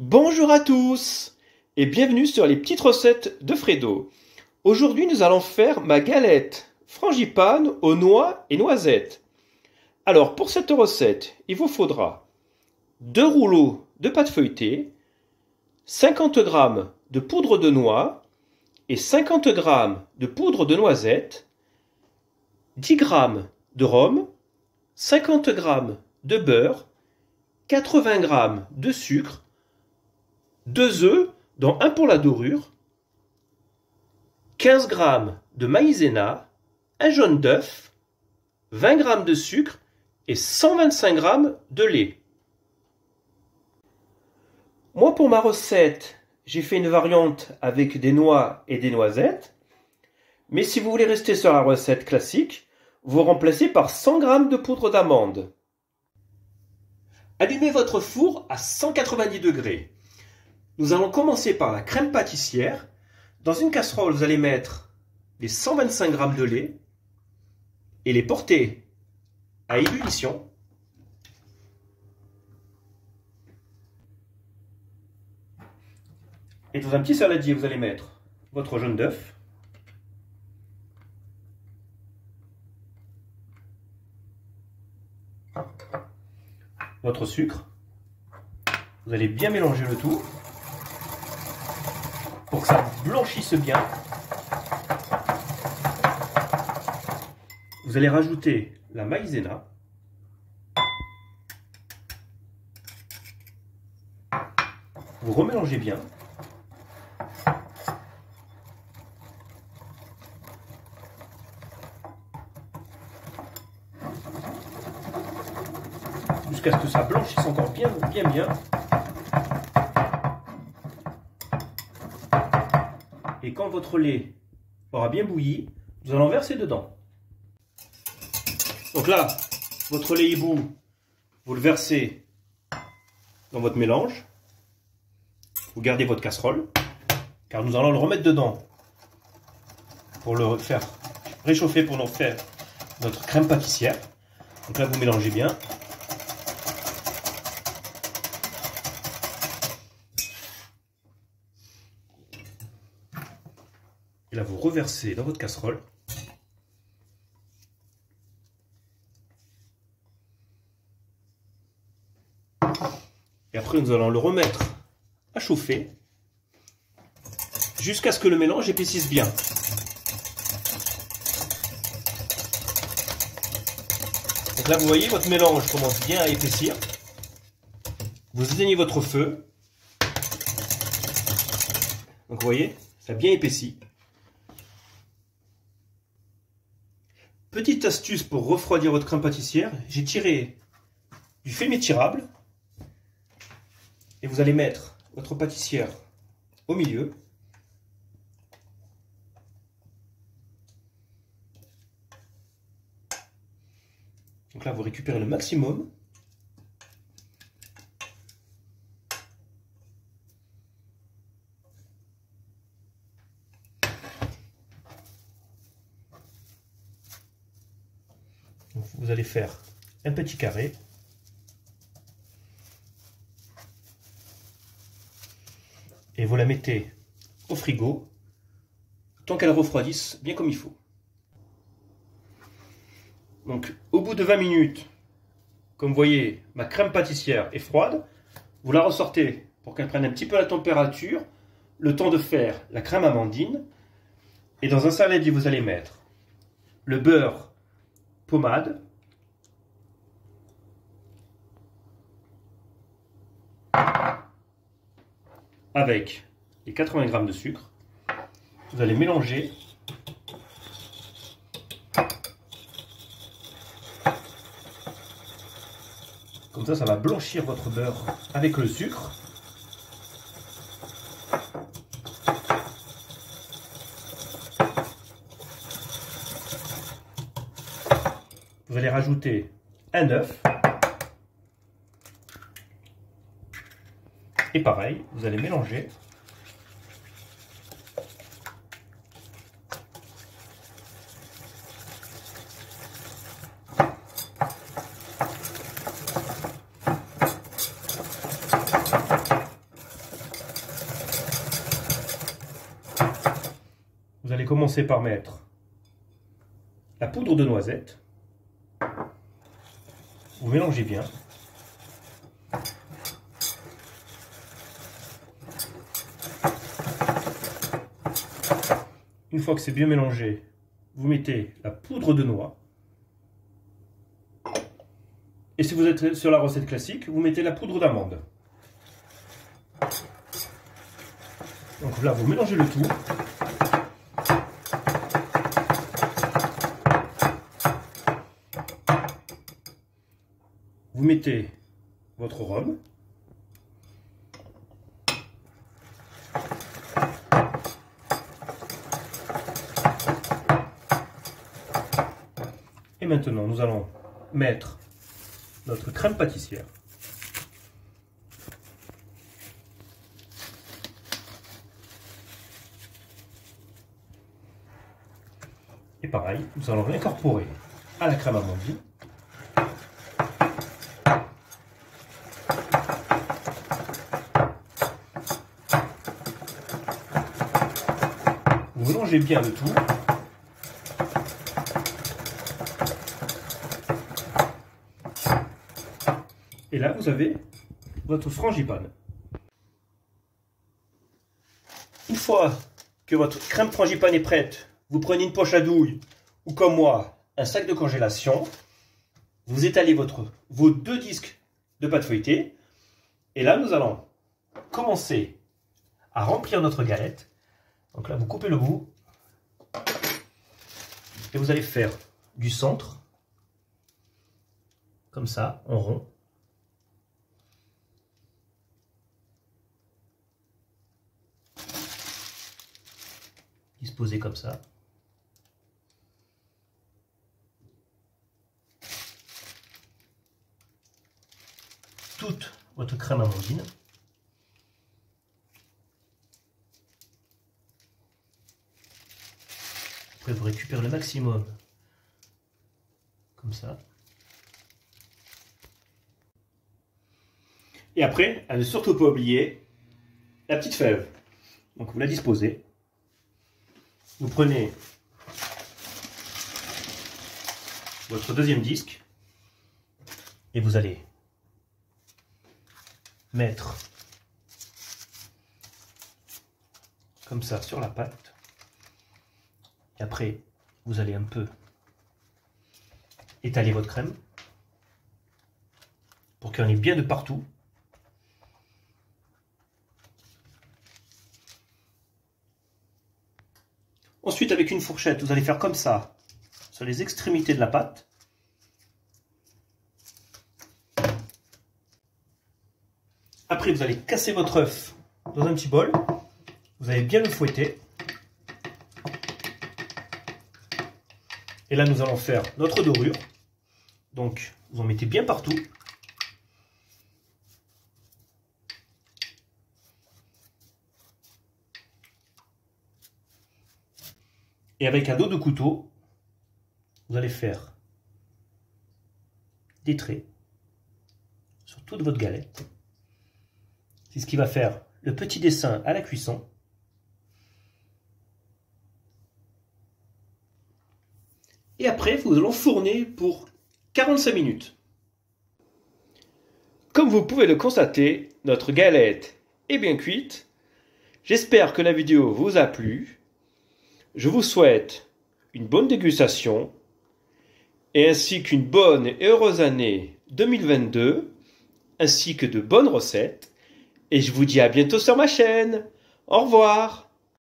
Bonjour à tous et bienvenue sur les petites recettes de Fredo. Aujourd'hui nous allons faire ma galette frangipane aux noix et noisettes. Alors pour cette recette, il vous faudra 2 rouleaux de pâte feuilletée, 50 g de poudre de noix et 50 g de poudre de noisette, 10 g de rhum, 50 g de beurre, 80 g de sucre, 2 œufs, dont un pour la dorure, 15 g de maïzena, un jaune d'œuf, 20 g de sucre et 125 g de lait. Moi pour ma recette, j'ai fait une variante avec des noix et des noisettes. Mais si vous voulez rester sur la recette classique, vous remplacez par 100 g de poudre d'amande. Allumez votre four à 190 degrés. Nous allons commencer par la crème pâtissière. Dans une casserole, vous allez mettre les 125 g de lait et les porter à ébullition. Et dans un petit saladier, vous allez mettre votre jaune d'œuf, votre sucre. Vous allez bien mélanger le tout pour que ça blanchisse bien. Vous allez rajouter la maïzena. Vous remélangez bien. Jusqu'à ce que ça blanchisse encore bien. Et quand votre lait aura bien bouilli, nous allons verser dedans. Donc là, votre lait est bout, vous le versez dans votre mélange. Vous gardez votre casserole, car nous allons le remettre dedans pour le faire réchauffer pour nous faire notre crème pâtissière. Donc là, vous mélangez bien. Et là, vous reversez dans votre casserole. Et après, nous allons le remettre à chauffer jusqu'à ce que le mélange épaississe bien. Donc là, vous voyez, votre mélange commence bien à épaissir. Vous éteignez votre feu. Donc vous voyez, ça a bien épaissi. Petite astuce pour refroidir votre crème pâtissière, j'ai tiré du film étirable et vous allez mettre votre pâtissière au milieu. Donc là, vous récupérez le maximum. Donc, vous allez faire un petit carré. Et vous la mettez au frigo, tant qu'elle refroidisse bien comme il faut. Donc au bout de 20 minutes, comme vous voyez, ma crème pâtissière est froide. Vous la ressortez pour qu'elle prenne un petit peu la température, le temps de faire la crème amandine. Et dans un saladier, vous allez mettre le beurre pommade, avec les 80 g de sucre. Vous allez mélanger. Comme ça va blanchir votre beurre avec le sucre. Vous allez rajouter un œuf. Et pareil, vous allez mélanger. commencer par mettre la poudre de noisette. Vous mélangez bien. Une fois que c'est bien mélangé, vous mettez la poudre de noix. Et si vous êtes sur la recette classique, vous mettez la poudre d'amande. Donc là, vous mélangez le tout. Vous mettez votre rhum. Et maintenant, nous allons mettre notre crème pâtissière. Et pareil, nous allons l'incorporer à la crème amandine. Vous mélangez bien le tout. Et là, vous avez votre frangipane. Une fois que votre crème frangipane est prête, vous prenez une poche à douille ou comme moi, un sac de congélation. Vous étalez vos 2 disques de pâte feuilletée. Et là, nous allons commencer à remplir notre galette. Donc là, vous coupez le bout. Et vous allez faire du centre. Comme ça, en rond. Disposé comme ça. Toute votre crème amandine. Après, vous récupérez le maximum. Comme ça. Et après, à ne surtout pas oublier la petite fève. Donc vous la disposez. Vous prenez votre 2e disque et vous allez mettre comme ça sur la pâte. Et après, vous allez un peu étaler votre crème pour qu'il y en ait bien de partout. Ensuite, avec une fourchette, vous allez faire comme ça, sur les extrémités de la pâte. Après, vous allez casser votre œuf dans un petit bol. Vous allez bien le fouetter. Et là, nous allons faire notre dorure. Donc, vous en mettez bien partout. Et avec un dos de couteau, vous allez faire des traits sur toute votre galette. C'est ce qui va faire le petit dessin à la cuisson. Et après, vous allez fourner pour 45 minutes. Comme vous pouvez le constater, notre galette est bien cuite. J'espère que la vidéo vous a plu. Je vous souhaite une bonne dégustation et ainsi qu'une bonne et heureuse année 2022, ainsi que de bonnes recettes. Et je vous dis à bientôt sur ma chaîne. Au revoir.